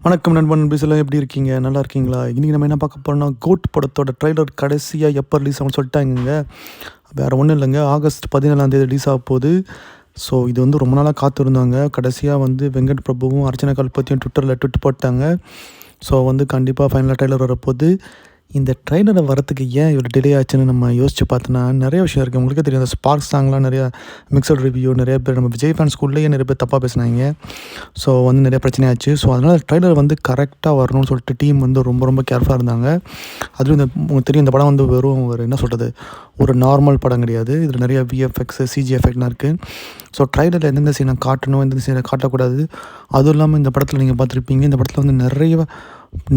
வணக்கம் நண்பன் பிஸில் எப்படி இருக்கீங்க? நல்லா இருக்கீங்களா? இன்றைக்கி நம்ம என்ன பார்க்க போகிறோம்னா, கோட் படத்தோட ட்ரெய்லர் கடைசியாக எப்போ ரிலீஸ் ஆகும்னு சொல்லிட்டாங்கங்க. வேறு ஒன்றும் இல்லைங்க, ஆகஸ்ட் 17ஆம் தேதி ரிலீஸ் ஆக போகுது. ஸோ இது வந்து ரொம்ப நாளாக காத்திருந்தாங்க. கடைசியாக வந்து வெங்கட் பிரபுவும் அர்ச்சனா கல்பத்தியும் ட்விட்டரில் ட்விட் போட்டாங்க. ஸோ வந்து கண்டிப்பாக ஃபைனலாக ட்ரெய்லர் வரப்போகுது. இந்த ட்ரெய்லரை வரத்துக்கு ஏன் இவ்வளோ டிலே ஆச்சுன்னு நம்ம யோசிச்சு பார்த்தோன்னா, நிறைய விஷயம் இருக்குது. உங்களுக்கே தெரியும், அந்த ஸ்பார்க்ஸ் சாங்லாம் நிறையா மிக்சட் ரிவ்யூ, நிறைய பேர் நம்ம விஜய் ஃபேன் ஸ்கூல்லேயே நிறைய பேர் தப்பாக பேசினாங்க. ஸோ வந்து நிறைய பிரச்சனையாச்சு. ஸோ அதனால் ட்ரெய்லர் வந்து கரெக்டாக வரணும்னு சொல்லிட்டு டீம் வந்து ரொம்ப ரொம்ப கேர்ஃபுல்லாக இருந்தாங்க. அதுவும் உங்களுக்கு தெரியும், இந்த படம் வந்து வெறும் ஒரு என்ன சொல்கிறது, ஒரு நார்மல் படம் கிடையாது. இதில் நிறைய விஎஃப்எக்ஸு, சிஜி எஃபெக்ட்லாம் இருக்குது. ஸோ ட்ரெய்லரில் எந்தெந்த சீனை காட்டணும், எந்தெந்த சீனை காட்டக்கூடாது, அதுவும் இல்லாமல் இந்த படத்தில் நீங்கள் பார்த்துருப்பீங்க, இந்த படத்தில் வந்து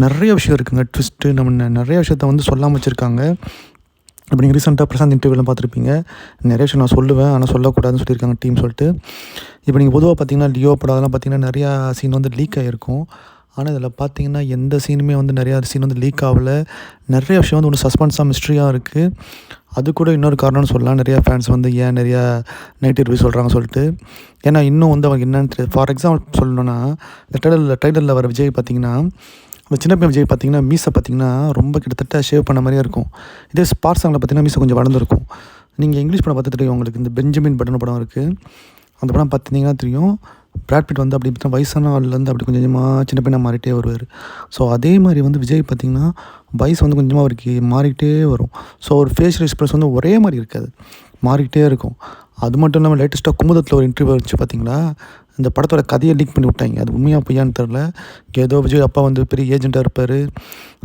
நிறைய விஷயம் இருக்குங்க. ட்விஸ்ட்டு நம்ம நிறைய விஷயத்த வந்து சொல்லாமல் வச்சுருக்காங்க. இப்போ நீங்கள் ரீசெண்டாக பிரசாந்த் இன்டர்வியூலாம் பார்த்துருப்பீங்க. நிறைய விஷயம் நான் சொல்லுவேன், ஆனால் சொல்லக்கூடாதுன்னு சொல்லியிருக்காங்க டீம் சொல்லிட்டு. இப்போ நீங்கள் பொதுவாக பார்த்தீங்கன்னா, லியோ படம் அதெல்லாம் பார்த்தீங்கன்னா நிறையா சீன் வந்து லீக் ஆகிருக்கும். ஆனால் இதில் பார்த்தீங்கன்னா எந்த சீனுமே வந்து நிறையா சீன் வந்து லீக் ஆகல. நிறைய விஷயம் வந்து ஒன்று சஸ்பென்ஸாக மிஸ்ட்ரியாக இருக்குது. அது கூட இன்னொரு காரணம்னு சொல்லலாம். நிறையா ஃபேன்ஸ் வந்து ஏன் நிறையா நெகட்டிவ் ரிவ்யூ சொல்கிறாங்க சொல்லிட்டு. ஏன்னா இன்னும் வந்து அவங்க என்னென்னு தெரியாது. ஃபார் எக்ஸாம்பிள் சொல்லணுன்னா, இந்த ட்ரெய்லரில் வர விஜய் பார்த்தீங்கன்னா, அந்த சின்ன பையன் விஜய் பார்த்தீங்கன்னா மீசை பார்த்தீங்கன்னா ரொம்ப கிட்டத்தட்ட ஷேவ் பண்ண மாதிரியே இருக்கும். இதே ஸ்பார்க் சாங்கில் பார்த்தீங்கன்னா மீசை கொஞ்சம் வளர்ந்துருக்கும். நீங்கள் இங்கிலீஷ் படம் பார்த்து தெரியும் உங்களுக்கு, இந்த பெஞ்சமின் பட்டன் படம் இருக்குது. அந்த படம் பார்த்தீங்கன்னா தெரியும், பிராட் பிட் வந்து அப்படி பார்த்தா வயசான ஆள்லேருந்து அப்படி கொஞ்சம் கொஞ்சமாக சின்ன பையனாக மாறிட்டே வருவார். ஸோ அதே மாதிரி வந்து விஜய் பார்த்திங்கன்னா வயசு வந்து கொஞ்சமாக அவருக்கு மாறிக்கிட்டே வரும். ஸோ ஒரு ஃபேஷியல் எக்ஸ்பிரஸ் வந்து ஒரே மாதிரி இருக்காது, மாறிக்கிட்டே இருக்கும். அது மட்டும் இல்லாமல் லேட்டஸ்ட்டாக குமுதத்தில் ஒரு இன்டர்வியூ வச்சு பார்த்தீங்களா, இந்த படத்தோட கதையை லீக் பண்ணி விட்டாங்க. அது உண்மையாக பொய்யான்னு தெரில. ஏதோ விஜய் அப்பா வந்து பெரிய ஏஜெண்ட்டாக இருப்பார்,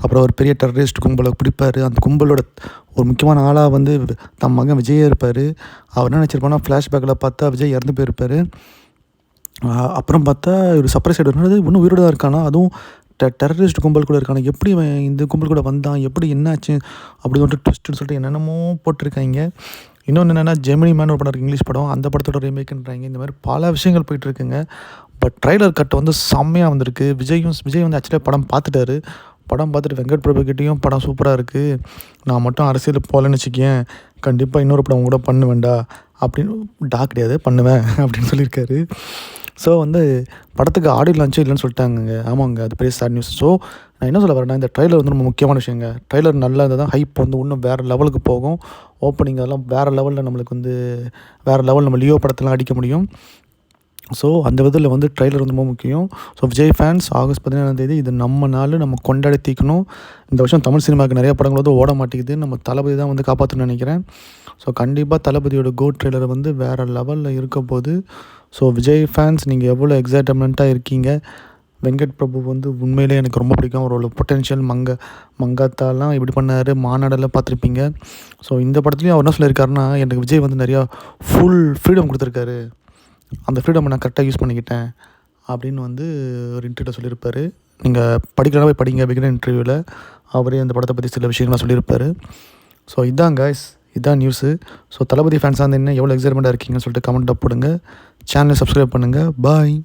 அப்புறம் ஒரு பெரிய டெரரிஸ்ட் கும்பலை பிடிப்பார். அந்த கும்பலோட ஒரு முக்கியமான ஆளாக வந்து தம் மகன் விஜயே இருப்பார். அவர் என்ன நினச்சிருப்பானா, ஃப்ளாஷ்பேக்கில் பார்த்தா விஜய் இறந்து போயிருப்பார். அப்புறம் பார்த்தா ஒரு சர்ப்ரைஸ் ஆகிடுறது, இன்னும் உயிரோடு தான் இருக்கானா, அதுவும் டெரரிஸ்ட் கும்பல் கூட இருக்கானா, எப்படி இந்த கும்பல் கூட வந்தான், எப்படி என்னாச்சு அப்படி வந்துட்டு ட்விஸ்ட்டுன்னு சொல்லிட்டு என்னென்னமோ போட்டிருக்காங்க. இன்னொன்று என்னென்னா, ஜெமினி மேன் ஒரு படம் இருக்குது, இங்கிலீஷ் படம், அந்த படத்தோட ரீமேக்குன்றாங்க. இந்த மாதிரி பல விஷயங்கள் போயிட்டுருக்குங்க. பட் ட்ரெய்லர் கட் வந்து செம்மையாக வந்திருக்கு. விஜய் வந்து ஆக்சுவலாக படம் பார்த்துட்டாரு. படம் பார்த்துட்டு வெங்கட் பிரபு கிட்டேயும் படம் சூப்பராக இருக்குது, நான் மட்டும் அரசியல் போகலன்னு வச்சுக்கேன், கண்டிப்பாக இன்னொரு படம் கூட பண்ணுவேன்டா அப்படின்னு, கிடையாது பண்ணுவேன் அப்படின்னு சொல்லியிருக்காரு. ஸோ வந்து படத்துக்கு ஆடியோ லான்ச்சே இல்லைன்னு சொல்லிட்டாங்க. ஆமாங்க, அது பெரிய சேட் நியூஸ். ஸோ நான் என்ன சொல்ல வரேன்னா, இந்த ட்ரெய்லர் வந்து ரொம்ப முக்கியமான விஷயங்க. ட்ரெய்லர் நல்லா இருந்தால் தான் ஹைப் வந்து இன்னும் வேறு லெவலுக்கு போகும். ஓப்பனிங் அதெல்லாம் வேறு லெவலில் நம்மளுக்கு வந்து வேறு லெவல் நம்ம லியோ படத்தெல்லாம் அடிக்க முடியும். ஸோ அந்த விதத்தில் வந்து ட்ரெய்லர் வந்து ரொம்ப முக்கியம். ஸோ விஜய் ஃபேன்ஸ், ஆகஸ்ட் 17ஆம் தேதி இது நம்ம நாள், நம்ம கொண்டாடி தீக்கணும். இந்த வருஷம் தமிழ் சினிமாவுக்கு நிறைய படங்கள் வந்து ஓட மாட்டேங்குது, நம்ம தளபதி தான் வந்து காப்பாற்றணும்னு நினைக்கிறேன். ஸோ கண்டிப்பாக தளபதியோட கோட் ட்ரெய்லர் வந்து வேறு லெவலில் இருக்க போகுது. ஸோ விஜய் ஃபேன்ஸ், நீங்கள் எவ்வளோ எக்ஸைட்மெண்ட்டாக இருக்கீங்க? வெங்கட் பிரபு வந்து உண்மையிலே எனக்கு ரொம்ப பிடிக்கும். அவரோட பொட்டென்ஷியல் மங்காத்தாலாம் இப்படி பண்ணார், மாநாடெல்லாம் பார்த்துருப்பீங்க. ஸோ இந்த படத்துலையும் அவர் என்ன சொல்லியிருக்காருன்னா, எனக்கு விஜய் வந்து நிறையா ஃபுல் ஃப்ரீடம் கொடுத்துருக்காரு, அந்த ஃப்ரீடம் நான் கரெக்டாக யூஸ் பண்ணிக்கிட்டேன் அப்படின்னு வந்து ஒரு இன்டர்வியூவில் சொல்லியிருப்பார். நீங்கள் படிக்கலாம் போய் படிங்க, பிகினர் இன்டர்வியூவில் அவரே அந்த படத்தை பற்றி சில விஷயங்கள்லாம் சொல்லியிருப்பார். ஸோ இதான் கைஸ், இதான் நியூஸு. ஸோ தளபதி ஃபேன்ஸாக இருந்து என்ன எவ்வளோ எக்ஸைட்மெண்ட்டாக இருக்கீங்கன்னு சொல்லிட்டு கமெண்ட்டாக போடுங்க. சேனலை சப்ஸ்கிரைப் பண்ணுங்கள். பாய்.